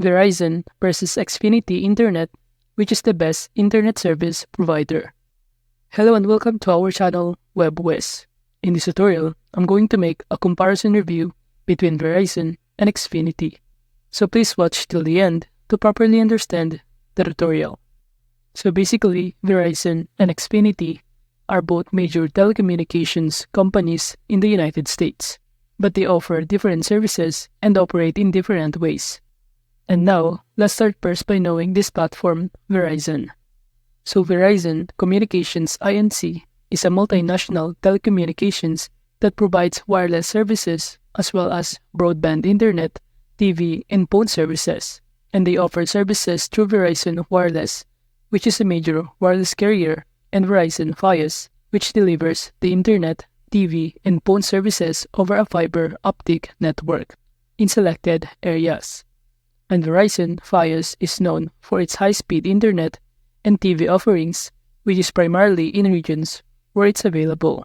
Verizon versus Xfinity Internet, which is the best internet service provider. Hello and welcome to our channel, WebWes. In this tutorial, I'm going to make a comparison review between Verizon and Xfinity. So please watch till the end to properly understand the tutorial. So basically, Verizon and Xfinity are both major telecommunications companies in the United States, but they offer different services and operate in different ways. And now, let's start first by knowing this platform, Verizon. So Verizon Communications Inc. is a multinational telecommunications that provides wireless services as well as broadband internet, TV, and phone services. And they offer services through Verizon Wireless, which is a major wireless carrier, and Verizon Fios, which delivers the internet, TV, and phone services over a fiber optic network in selected areas. And Verizon Fios is known for its high-speed internet and TV offerings, which is primarily in regions where it's available.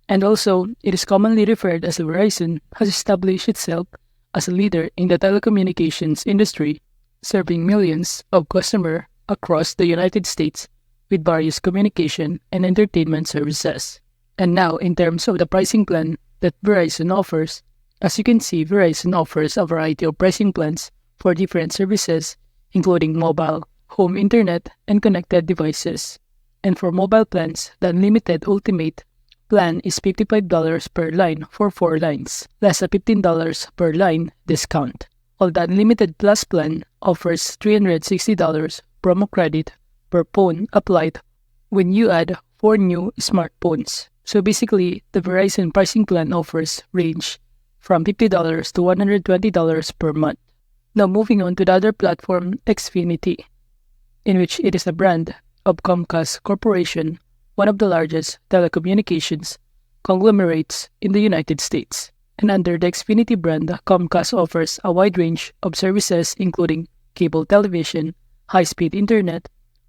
And also, it is commonly referred as Verizon has established itself as a leader in the telecommunications industry, serving millions of customers across the United States with various communication and entertainment services. And now, in terms of the pricing plan that Verizon offers, as you can see, Verizon offers a variety of pricing plans for different services, including mobile, home internet, and connected devices. And for mobile plans, the Unlimited Ultimate plan is $55 per line for 4 lines, less a $15 per line discount. While the Unlimited Plus plan offers $360 promo credit per phone applied when you add 4 new smartphones. So basically, the Verizon pricing plan offers range from $50 to $120 per month. Now moving on to the other platform, Xfinity, in which it is a brand of Comcast Corporation, one of the largest telecommunications conglomerates in the United States. And under the Xfinity brand, Comcast offers a wide range of services including cable television, high-speed internet,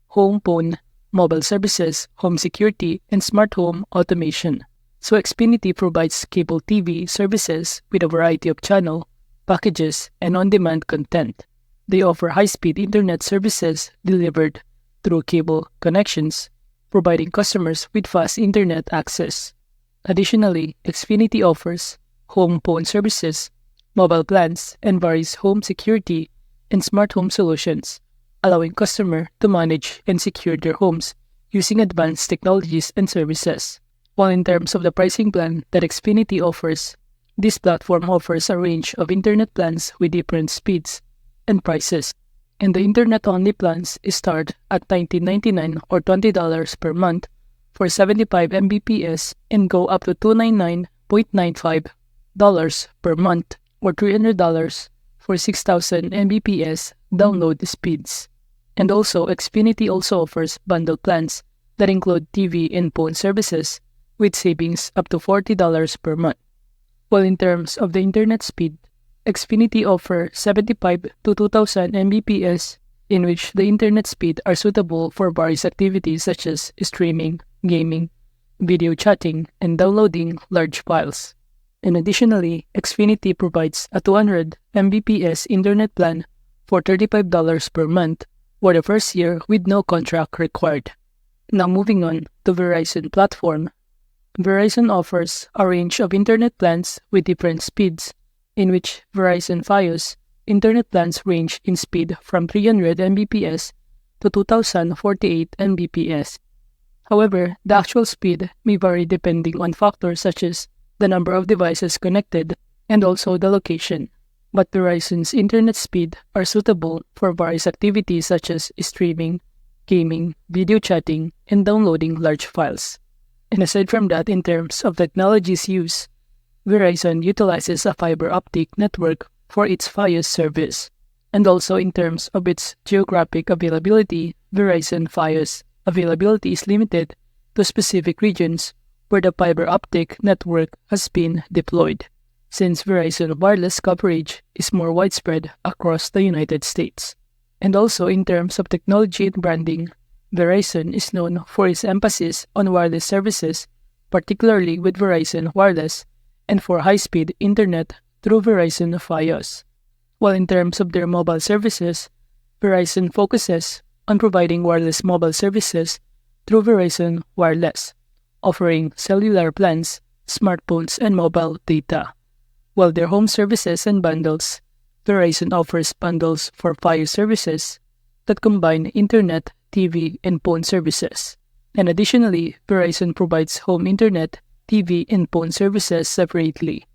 home phone, mobile services, home security, and smart home automation. So Xfinity provides cable TV services with a variety of channels, packages, and on-demand content. They offer high-speed internet services delivered through cable connections, providing customers with fast internet access. Additionally, Xfinity offers home phone services, mobile plans, and various home security and smart home solutions, allowing customers to manage and secure their homes using advanced technologies and services. While in terms of the pricing plan that Xfinity offers, this platform offers a range of internet plans with different speeds and prices, and the internet-only plans start at $19.99 or $20 per month for 75 Mbps and go up to $299.95 per month or $300 for 6,000 Mbps download speeds. And also, Xfinity also offers bundle plans that include TV and phone services with savings up to $40 per month. While in terms of the internet speed, Xfinity offers 75 to 2,000 Mbps, in which the internet speed are suitable for various activities such as streaming, gaming, video chatting, and downloading large files. And additionally, Xfinity provides a 200 Mbps internet plan for $35 per month for the first year with no contract required. Now moving on to Verizon platform. Verizon offers a range of internet plans with different speeds, in which Verizon Fios internet plans range in speed from 300 Mbps to 2048 Mbps. However, the actual speed may vary depending on factors such as the number of devices connected and also the location. But Verizon's internet speed are suitable for various activities such as streaming, gaming, video chatting, and downloading large files. And aside from that, in terms of technologies used, Verizon utilizes a fiber optic network for its Fios service. And also in terms of its geographic availability, Verizon Fios availability is limited to specific regions where the fiber optic network has been deployed, since Verizon wireless coverage is more widespread across the United States. And also in terms of technology and branding, Verizon is known for its emphasis on wireless services, particularly with Verizon Wireless, and for high-speed internet through Verizon Fios. While in terms of their mobile services, Verizon focuses on providing wireless mobile services through Verizon Wireless, offering cellular plans, smartphones, and mobile data. While their home services and bundles, Verizon offers bundles for Fios services that combine internet, TV, and phone services. And additionally, Verizon provides home internet, TV, and phone services separately.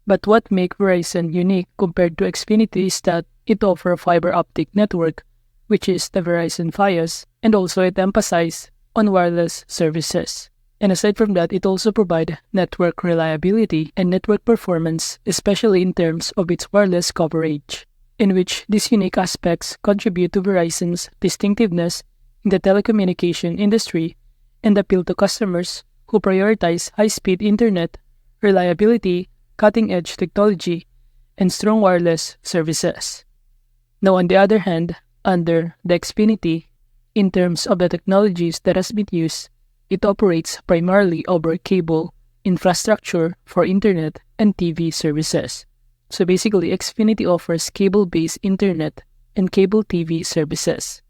But what makes Verizon unique compared to Xfinity is that it offers a fiber optic network, which is the Verizon Fios, and also it emphasizes on wireless services. And aside from that, it also provides network reliability and network performance, especially in terms of its wireless coverage, in which these unique aspects contribute to Verizon's distinctiveness in the telecommunication industry and appeal to customers who prioritize high-speed internet, reliability, cutting-edge technology, and strong wireless services. Now, on the other hand, under the Xfinity, in terms of the technologies that has been used, it operates primarily over cable infrastructure for internet and TV services. So basically, Xfinity offers cable-based internet and cable TV services.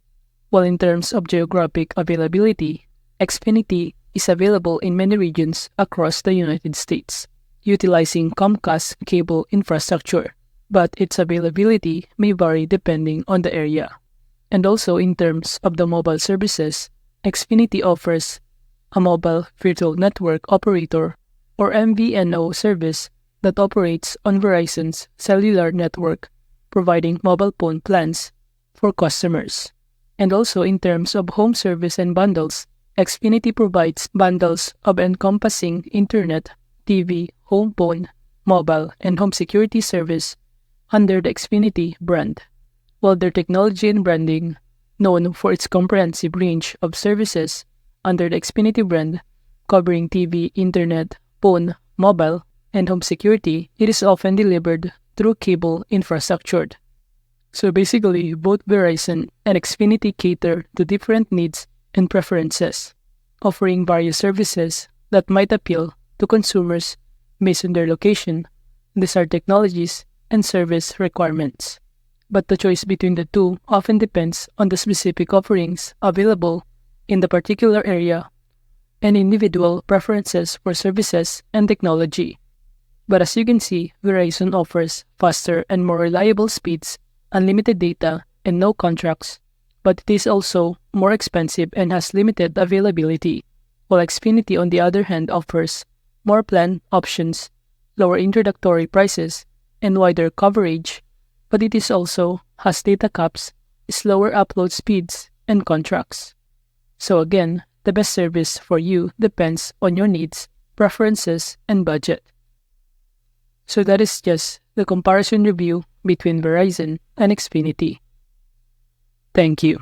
While in terms of geographic availability, Xfinity is available in many regions across the United States, utilizing Comcast cable infrastructure, but its availability may vary depending on the area. And also in terms of the mobile services, Xfinity offers a mobile virtual network operator or MVNO service that operates on Verizon's cellular network, providing mobile phone plans for customers. And also in terms of home service and bundles, Xfinity provides bundles of encompassing internet, TV, home phone, mobile, and home security service under the Xfinity brand. While their technology and branding, known for its comprehensive range of services under the Xfinity brand, covering TV, internet, phone, mobile, and home security, it is often delivered through cable infrastructure. So basically, both Verizon and Xfinity cater to different needs and preferences, offering various services that might appeal to consumers based on their location, desired technologies, and service requirements. But the choice between the two often depends on the specific offerings available in the particular area and individual preferences for services and technology. But as you can see, Verizon offers faster and more reliable speeds, unlimited data, and no contracts, but it is also more expensive and has limited availability, while Xfinity on the other hand offers more plan options, lower introductory prices, and wider coverage, but it is also has data caps, slower upload speeds, and contracts. So again, the best service for you depends on your needs, preferences, and budget. So that is just the comparison review between Verizon and Xfinity. Thank you.